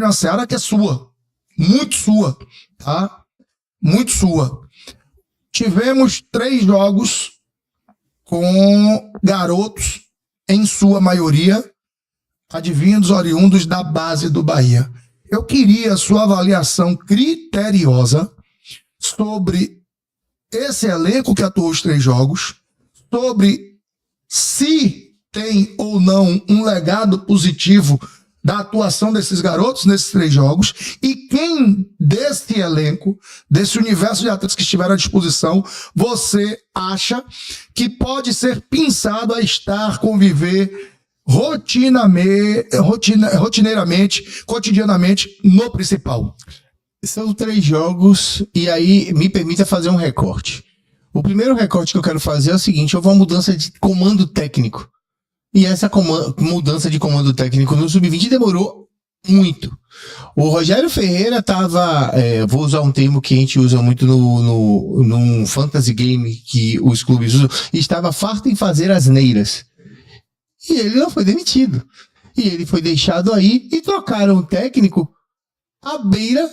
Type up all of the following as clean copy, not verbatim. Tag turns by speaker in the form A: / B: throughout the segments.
A: uma seara que é sua, muito sua, tá? Muito sua. Tivemos 3 jogos com garotos, em sua maioria, advindos oriundos da base do Bahia. Eu queria a sua avaliação criteriosa sobre esse elenco que atuou os 3 jogos, sobre se tem ou não um legado positivo da atuação desses garotos nesses 3 jogos e quem desse elenco, desse universo de atletas que estiveram à disposição, você acha que pode ser pensado a estar, conviver rotineiramente, cotidianamente no principal?
B: São 3 jogos e aí me permita fazer um recorte. O primeiro recorte que eu quero fazer é o seguinte: houve uma mudança de comando técnico. E essa mudança de comando técnico no Sub-20 demorou muito. O Rogério Ferreira estava, vou usar um termo que a gente usa muito num fantasy game que os clubes usam, estava farto em fazer asneiras. E ele não foi demitido. E ele foi deixado aí e trocaram o técnico à beira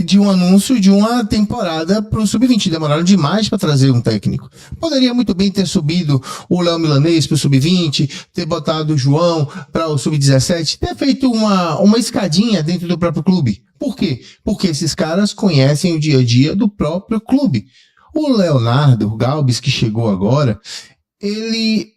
B: de um anúncio de uma temporada para o Sub-20. Demoraram demais para trazer um técnico. Poderia muito bem ter subido o Léo Milanês para o Sub-20, ter botado o João para o Sub-17, ter feito uma escadinha dentro do próprio clube. Por quê? Porque esses caras conhecem o dia a dia do próprio clube. O Leonardo Galbis, que chegou agora, ele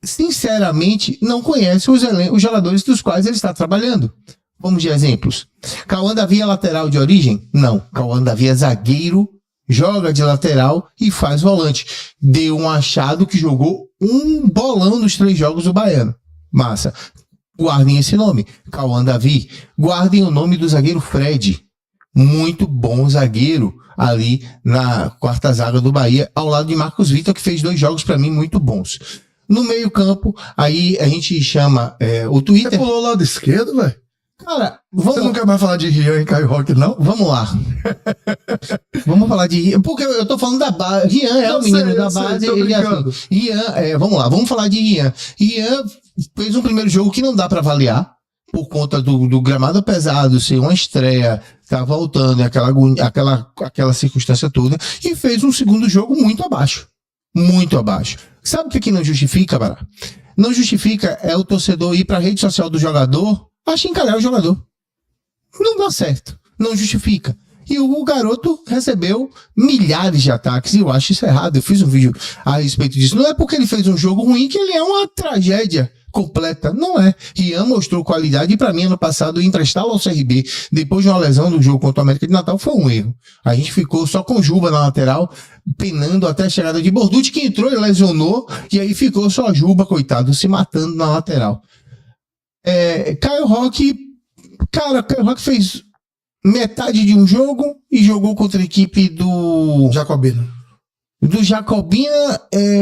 B: sinceramente não conhece os jogadores dos quais ele está trabalhando. Vamos de exemplos. Cauã Davi é lateral de origem? Não. Cauã Davi é zagueiro, joga de lateral e faz volante. Deu um achado que jogou um bolão nos 3 jogos do Baiano. Massa. Guardem esse nome. Cauã Davi. Guardem o nome do zagueiro Fred. Muito bom zagueiro ali na 4ª zaga do Bahia, ao lado de Marcos Vitor, que fez 2 jogos para mim muito bons. No meio campo, aí a gente chama o Twitter...
A: Você pulou o lado esquerdo, velho?
B: Cara,
A: você não quer mais falar de Rian e Caio Roque, não?
B: Vamos lá. Vamos falar de Rian, porque eu tô falando da base. Rian é o menino da base. Ele é assim. Rian, vamos lá, vamos falar de Rian. Rian fez um primeiro jogo que não dá pra avaliar, por conta do gramado pesado, ser uma estreia, tá voltando, aquela circunstância toda, e fez um segundo jogo muito abaixo. Muito abaixo. Sabe o que aqui não justifica, Bará? Não justifica o torcedor ir pra rede social do jogador achincalhar o jogador. Não dá certo. Não justifica. E o garoto recebeu milhares de ataques e eu acho isso errado. Eu fiz um vídeo a respeito disso. Não é porque ele fez um jogo ruim que ele é uma tragédia completa. Não é. Rian mostrou qualidade e para mim ano passado emprestá-lo ao CRB depois de uma lesão do jogo contra o América de Natal foi um erro. A gente ficou só com Juba na lateral, penando até a chegada de Borducci, que entrou e lesionou, e aí ficou só Juba, coitado, se matando na lateral. Caio Roque, cara, Caio Roque fez metade de um jogo e jogou contra a equipe do
A: Jacobina,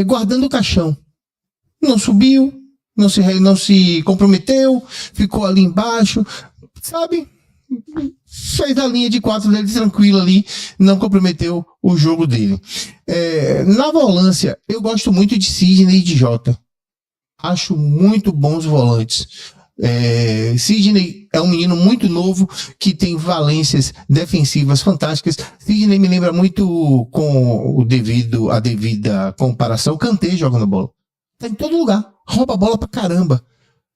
B: guardando o caixão. Não subiu, não se comprometeu, ficou ali embaixo, sabe? Fez a linha de 4 dele tranquilo ali, não comprometeu o jogo dele. Na volância, eu gosto muito de Sidney e de Jota. Acho muito bons volantes. Sidney é um menino muito novo que tem valências defensivas fantásticas. Sidney me lembra muito, com a devida comparação, Kanté jogando bola. Tá em todo lugar, rouba a bola pra caramba.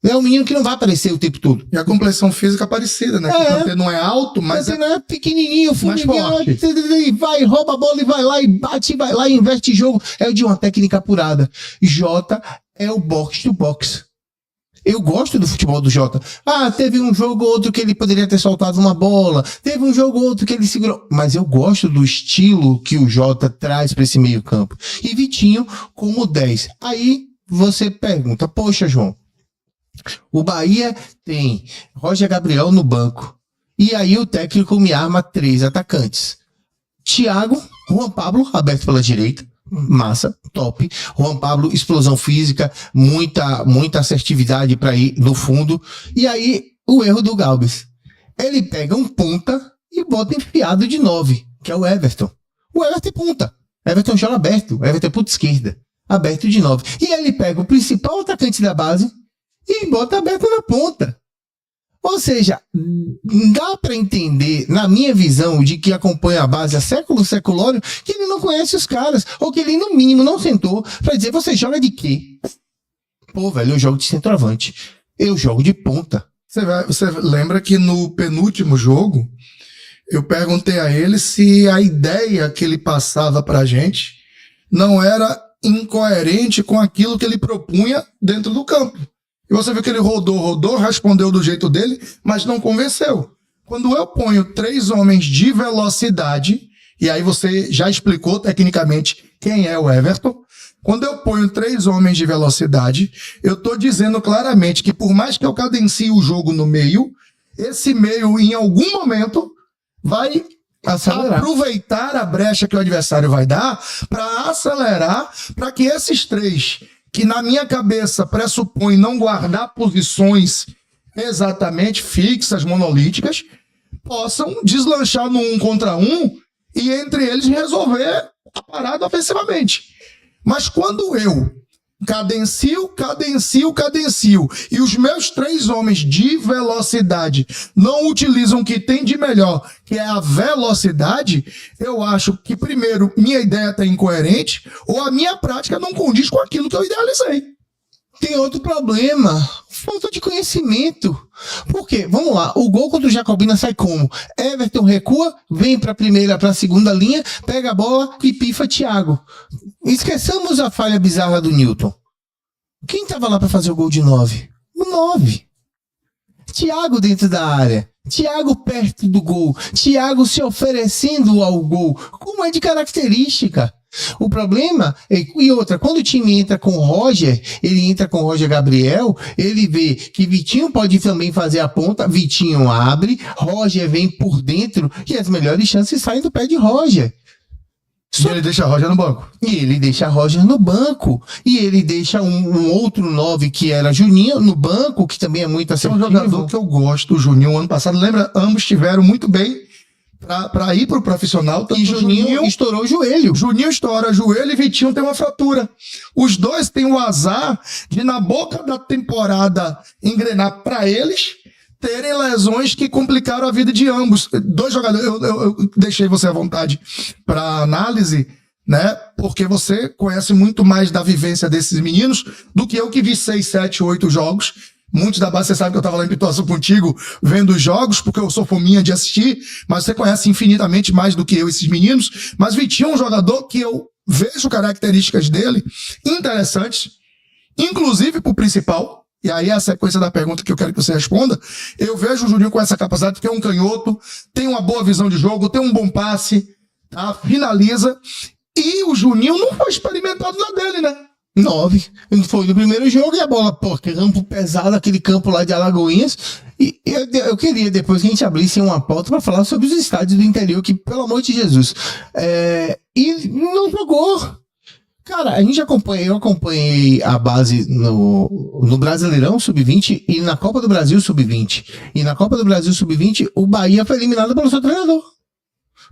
B: É um menino que não vai aparecer o tempo todo.
A: E a complexão física parecida, né? O Kanté não é alto, mas
B: não é pequenininho, vai, rouba a bola e vai lá e bate, vai lá e inverte jogo. É de uma técnica apurada. Jota é o box to box. Eu gosto do futebol do Jota. Teve um jogo ou outro que ele poderia ter soltado uma bola. Teve um jogo ou outro que ele segurou. Mas eu gosto do estilo que o Jota traz para esse meio campo. E Vitinho como 10. Aí você pergunta, poxa, João, o Bahia tem Roger Gabriel no banco. E aí o técnico me arma 3 atacantes. Thiago, Juan Pablo, aberto pela direita. Massa, top. Juan Pablo, explosão física, muita assertividade para ir no fundo. E aí, o erro do Galbis. Ele pega um ponta e bota enfiado de 9, que é o Everton. O Everton é ponta. Everton joga aberto. Everton é ponta esquerda. Aberto de 9. E ele pega o principal atacante da base e bota aberto na ponta. Ou seja, dá para entender, na minha visão, de que acompanha a base há séculório, que ele não conhece os caras, ou que ele, no mínimo, não sentou para dizer, você joga de quê? Pô, velho, eu jogo de centroavante. Eu jogo de ponta.
A: Você lembra que no penúltimo jogo, eu perguntei a ele se a ideia que ele passava pra gente não era incoerente com aquilo que ele propunha dentro do campo. E você viu que ele rodou, respondeu do jeito dele, mas não convenceu. Quando eu ponho 3 homens de velocidade, e aí você já explicou tecnicamente quem é o Everton, quando eu ponho 3 homens de velocidade, eu estou dizendo claramente que por mais que eu cadencie o jogo no meio, esse meio em algum momento vai aproveitar a brecha que o adversário vai dar para acelerar, para que esses 3, que na minha cabeça pressupõe não guardar posições exatamente fixas, monolíticas, possam deslanchar no 1 contra 1 e entre eles resolver a parada ofensivamente. Mas quando eu cadencio, e os meus 3 homens de velocidade não utilizam o que tem de melhor, que é a velocidade, eu acho que, primeiro, minha ideia está incoerente, ou a minha prática não condiz com aquilo que eu idealizei.
B: Tem outro problema, falta de conhecimento. Por quê? Vamos lá, o gol contra o Jacobina sai como? Everton recua, vem para a segunda linha, pega a bola e pifa Thiago. Esqueçamos a falha bizarra do Newton. Quem estava lá para fazer o gol de 9? O 9. Thiago dentro da área. Thiago perto do gol. Thiago se oferecendo ao gol. Como é de característica. O problema é, e outra, quando o time entra com o Roger, ele entra com o Roger Gabriel, ele vê que Vitinho pode também fazer a ponta, Vitinho abre, Roger vem por dentro e as melhores chances saem do pé de Roger.
A: E ele deixa Roger no banco.
B: E ele deixa Roger no banco. E ele deixa um outro 9 que era Juninho no banco, que também é muito assertivo.
A: É um jogador que eu gosto, o Juninho, ano passado, lembra? Ambos estiveram muito bem para ir pro profissional.
B: E Juninho estourou o joelho.
A: Juninho estoura o joelho e Vitinho tem uma fratura. Os dois têm o azar de, na boca da temporada, engrenar para eles, terem lesões que complicaram a vida de ambos. 2 jogadores, eu deixei você à vontade para análise, né? Porque você conhece muito mais da vivência desses meninos do que eu, que vi 6, 7, 8 jogos. Muitos da base, você sabe que eu estava lá em Pituaçu contigo vendo os jogos, porque eu sou fominha de assistir, mas você conhece infinitamente mais do que eu esses meninos. Mas Vitinho é um jogador que eu vejo características dele interessantes, inclusive pro principal, e aí é a sequência da pergunta que eu quero que você responda. Eu vejo o Juninho com essa capacidade, porque é um canhoto, tem uma boa visão de jogo, tem um bom passe, tá? Finaliza, e o Juninho não foi experimentado na dele, né?
B: 9. Foi no primeiro jogo e a bola, pô, campo pesado, aquele campo lá de Alagoinhas. E eu queria depois que a gente abrisse uma pauta para falar sobre os estádios do interior, que, pelo amor de Jesus. E não jogou. Cara, eu acompanhei a base no Brasileirão Sub-20 e na Copa do Brasil Sub-20. E na Copa do Brasil Sub-20, o Bahia foi eliminado pelo seu treinador.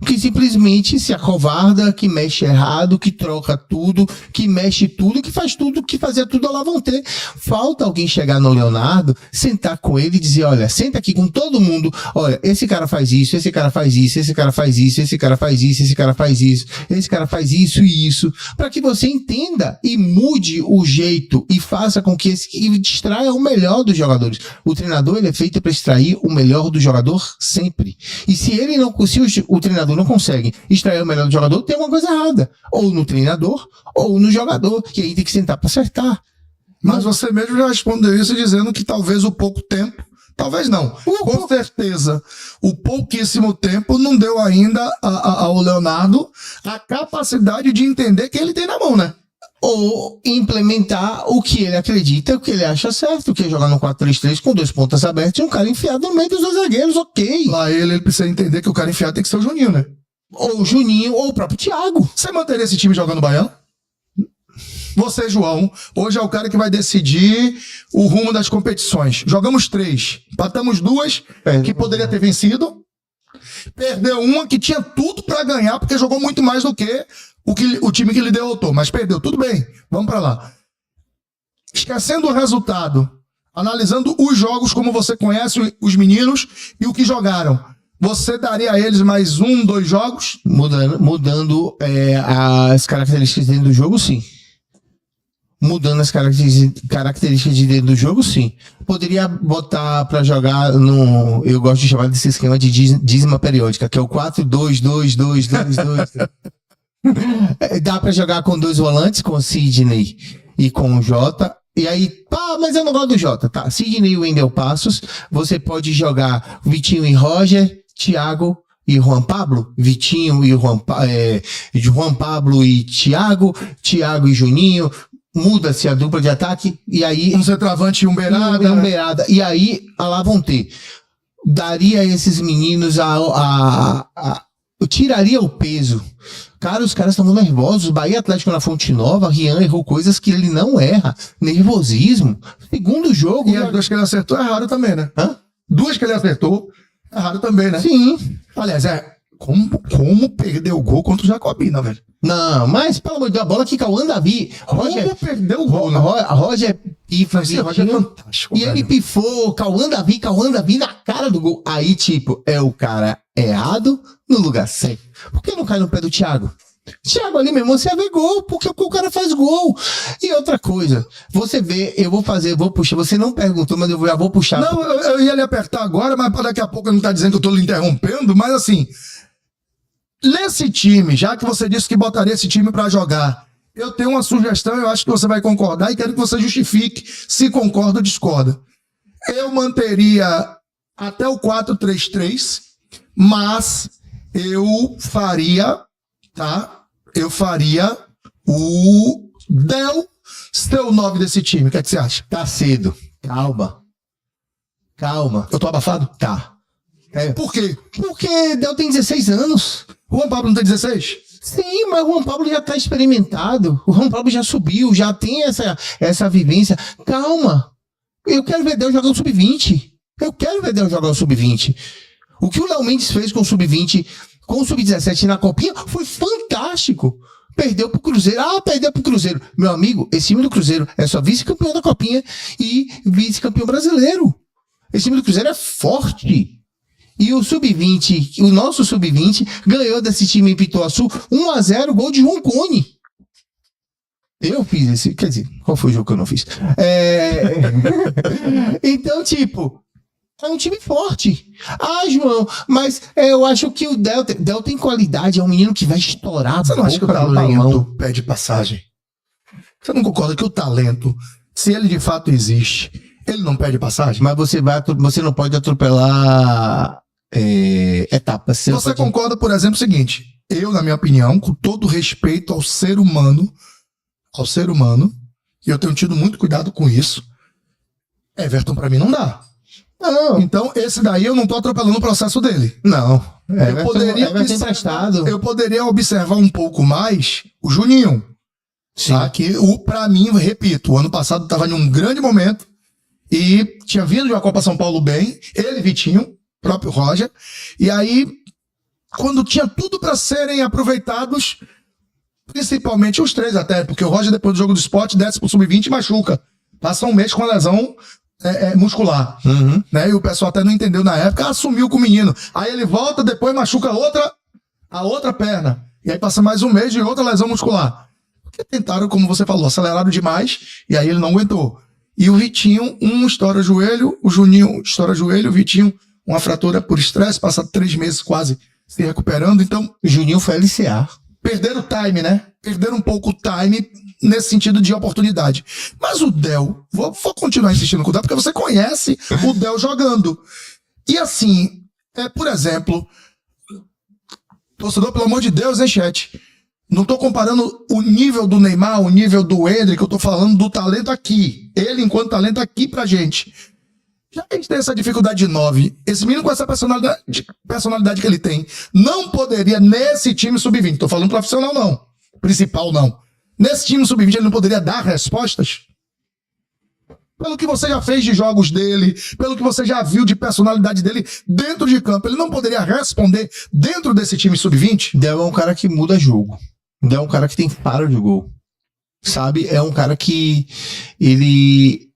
B: Que simplesmente se acovarda, que mexe errado, que troca tudo, que mexe tudo, que faz tudo, que fazia tudo lá vão ter. Falta alguém chegar no Leonardo, sentar com ele e dizer, olha, senta aqui com todo mundo, olha, esse cara faz isso, esse cara faz isso, esse cara faz isso, esse cara faz isso, esse cara faz isso, esse cara faz isso e isso, para que você entenda e mude o jeito e faça com que e extraia o melhor dos jogadores. O treinador, ele é feito para extrair o melhor do jogador sempre. E se ele não, se o treinador não consegue extrair o melhor do jogador, tem alguma coisa errada. Ou no treinador, ou no jogador, que aí tem que sentar para acertar.
A: Mas você mesmo já respondeu isso dizendo que talvez o pouco tempo, talvez não, com certeza, o pouquíssimo tempo não deu ainda ao Leonardo a capacidade de entender que ele tem na mão, né?
B: Ou implementar o que ele acredita, o que ele acha certo, que é jogar no 4-3-3 com 2 pontas abertas e um cara enfiado no meio dos 2 zagueiros, ok.
A: Lá ele precisa entender que o cara enfiado tem que ser o Juninho, né?
B: Ou o Juninho, ou o próprio Thiago.
A: Você manteria esse time jogando baiano? Você, João, hoje é o cara que vai decidir o rumo das competições. Jogamos 3, empatamos 2, que poderia ter vencido. Perdeu uma que tinha tudo pra ganhar, porque jogou muito mais do que o time que lhe derrotou. Mas perdeu, tudo bem, vamos pra lá. Esquecendo o resultado, Analisando os jogos como você conhece os meninos e o que jogaram, você daria a eles mais 1, 2 jogos?
B: Mudando as características dentro do jogo, sim. Mudando as características de dentro do jogo, sim. Poderia botar pra jogar no... Eu gosto de chamar desse esquema de dízima periódica, que é o 4-2-2-2-2-2. Dá pra jogar com 2 volantes, com o Sidney e com o Jota. E aí, mas eu não gosto do Jota, tá? Sidney e Wendel Passos. Você pode jogar Vitinho e Roger, Thiago e Juan Pablo, Vitinho e Juan Pablo e Thiago e Juninho. Muda-se a dupla de ataque e aí...
A: Um centroavante e um beirada.
B: E aí, lá vão ter. Daria a esses meninos tiraria o peso. Cara, os caras estão nervosos. Bahia Atlético na Fonte Nova, Rian errou coisas que ele não erra. Nervosismo. Segundo jogo...
A: E as 2 que ele acertou, erraram também, né? 2 que ele acertou, erraram também, né?
B: Sim.
A: Aliás, como perder o gol contra o Jacobina, velho?
B: Não, mas pelo amor de Deus, a bola que Cauã Davi.
A: Como perdeu o gol, né?
B: Roger pifa,
A: Esse Roger é fantástico,
B: e ele
A: velho.
B: pifou Cauã Davi na cara do gol. Aí, tipo, é o cara errado no lugar certo. Por que não cai no pé do Thiago? Thiago ali mesmo, você ia ver gol, porque o cara faz gol. E outra coisa, você vê, eu vou puxar, você não perguntou, mas eu já vou puxar.
A: Não, eu ia lhe apertar agora, mas daqui a pouco ele não tá dizendo que eu tô lhe interrompendo, mas assim, nesse time, já que você disse que botaria esse time pra jogar, eu tenho uma sugestão, eu acho que você vai concordar e quero que você justifique se concorda ou discorda. Eu manteria até o 4-3-3, mas eu faria, tá? Eu faria o Del ser o 9 desse time. O que é que você acha?
B: Tá cedo. Calma.
A: Eu tô abafado?
B: Tá.
A: Por quê?
B: Porque Del tem 16 anos.
A: O Juan Pablo não tem 16?
B: Sim, mas o Juan Pablo já tá experimentado. O Juan Pablo já subiu, já tem essa vivência. Calma. Eu quero ver Del jogar o Sub-20. O que o Léo Mendes fez com o Sub-20, com o Sub-17 na Copinha, foi fantástico. Perdeu pro Cruzeiro. Perdeu pro Cruzeiro. Meu amigo, esse time do Cruzeiro é só vice-campeão da Copinha e vice-campeão brasileiro. Esse time do Cruzeiro é forte. E o Sub-20, o nosso Sub-20, ganhou desse time em Pituaçu 1-0, gol de João Cone. Eu fiz esse. Quer dizer, qual foi o jogo que eu não fiz? Então, tipo, é um time forte. João, mas eu acho que o Del tem qualidade, é um menino que vai estourar.
A: Você não acha que o talento pede passagem? Você não concorda que o talento, se ele de fato existe, ele não pede passagem?
B: Mas você não pode atropelar etapas.
A: Você concorda, por exemplo, o seguinte: eu, na minha opinião, com todo respeito ao ser humano, e eu tenho tido muito cuidado com isso, Everton pra mim não dá.
B: Não.
A: Então, esse daí eu não tô atropelando o processo dele.
B: Não.
A: Eu poderia observar um pouco mais o Juninho.
B: Sim.
A: Tá? Que pra mim, repito, o ano passado tava em um grande momento e tinha vindo de uma Copa São Paulo bem, ele, Vitinho, próprio Roger, e aí, quando tinha tudo pra serem aproveitados, principalmente os 3 até, porque o Roger, depois do jogo do Sport, desce pro Sub-20 e machuca. Passa um mês com a lesão muscular.
B: Uhum.
A: Né? E o pessoal até não entendeu na época, assumiu com o menino. Aí ele volta, depois machuca a outra perna. E aí passa mais um mês de outra lesão muscular. Porque tentaram, como você falou, aceleraram demais, e aí ele não aguentou. E o Vitinho, estoura o joelho, o Juninho estoura o joelho, o Vitinho, uma fratura por estresse, passa 3 meses quase se recuperando. Então,
B: o Juninho foi LCA.
A: Perderam o time, né? Perderam um pouco o time nesse sentido de oportunidade. Mas o Del, vou continuar insistindo com o Del, porque você conhece o Del jogando. E assim, por exemplo, torcedor, pelo amor de Deus, hein, chat? Não tô comparando o nível do Neymar, o nível do Endrick, eu tô falando do talento aqui. Ele, enquanto talento aqui pra gente. Já que a gente tem essa dificuldade de 9, esse menino com essa personalidade que ele tem, não poderia nesse time sub-20, tô falando profissional não, principal não, nesse time sub-20 ele não poderia dar respostas? Pelo que você já fez de jogos dele, pelo que você já viu de personalidade dele dentro de campo, ele não poderia responder dentro desse time sub-20?
B: Del é um cara que muda jogo. Del é um cara que tem faro de gol. Sabe? É um cara que ele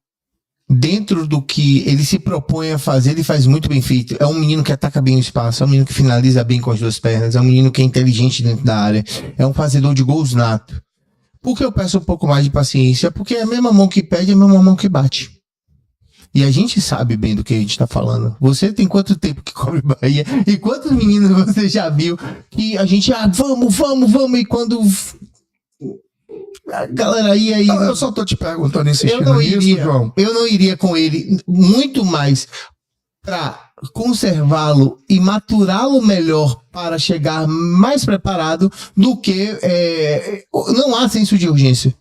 B: dentro do que ele se propõe a fazer, ele faz muito bem feito. É um menino que ataca bem o espaço, é um menino que finaliza bem com as duas pernas, é um menino que é inteligente dentro da área, é um fazedor de gols nato. Por que eu peço um pouco mais de paciência? Porque é a mesma mão que pede, é a mesma mão que bate. E a gente sabe bem do que a gente tá falando. Você tem quanto tempo que cobre Bahia? E quantos meninos você já viu que a gente, vamos, e quando a galera ia aí...
A: Eu só tô te perguntando, insistindo João.
B: Eu não iria com ele muito mais para conservá-lo e maturá-lo melhor para chegar mais preparado do que... não há senso de urgência.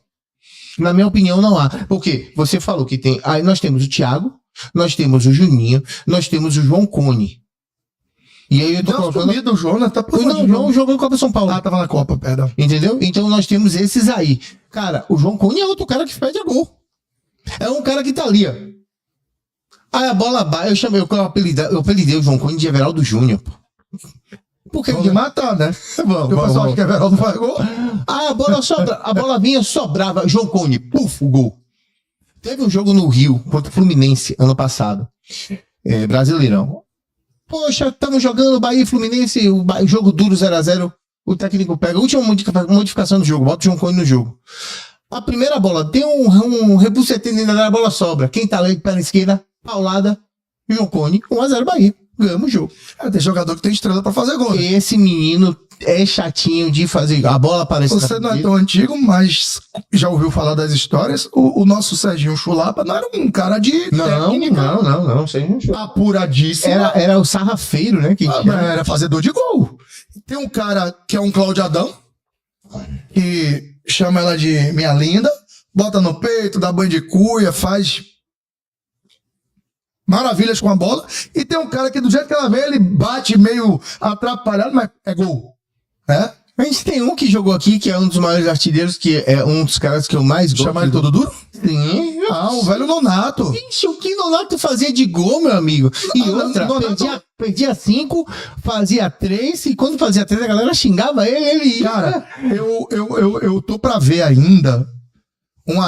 B: Na minha opinião, não há. Porque você falou que tem... Aí nós temos o Thiago, nós temos o Juninho, nós temos o João Cone. E aí eu tô colocando...
A: o João, tá por
B: Não, o João jogou Copa São Paulo.
A: Ah, tava na Copa, perdão.
B: Entendeu? Então nós temos esses aí. Cara, o João Cone é outro cara que pede a gol. É um cara que tá ali, ó. Aí a bola bate, eu apelidei o João Cone de Everaldo Júnior, pô. Porque
A: vamos matar, né?
B: Vamos.
A: O pessoal acha que Everaldo faz gol.
B: A bola vinha, sobrava, João Cone, puf, o gol. Teve um jogo no Rio, contra o Fluminense, ano passado. Brasileirão. Poxa, estamos jogando Bahia e Fluminense, o jogo duro 0x0, o técnico pega a última modificação do jogo, bota o João Cone no jogo. A primeira bola, tem um rebucetinho dentro da bola, sobra. Quem tá ali, perna esquerda, paulada, João Cone, 1x0 Bahia. Ganhamos o jogo.
A: Tem jogador que tem estrela pra fazer gol.
B: Esse menino é chatinho de fazer. A bola aparece.
A: Você não é tão antigo, mas já ouviu falar das histórias? O nosso Serginho Chulapa não era um cara de técnica.
B: Não. Serginho Chulapa.
A: Apuradíssimo.
B: Era o sarrafeiro, né?
A: Era fazedor de gol. Tem um cara que é um Cláudio Adão, que chama ela de minha linda, bota no peito, dá banho de cuia, faz maravilhas com a bola. E tem um cara que do jeito que ela vê, ele bate meio atrapalhado, mas é gol. Né?
B: A gente tem um que jogou aqui, que é um dos maiores artilheiros, que é um dos caras que eu mais gosto.
A: Chama ele todo duro?
B: Sim.
A: O velho Nonato.
B: Ixi, o que Nonato fazia de gol, meu amigo? E outra, perdia 5, fazia 3, e quando fazia 3 a galera xingava ele ia.
A: Cara, eu tô pra ver ainda um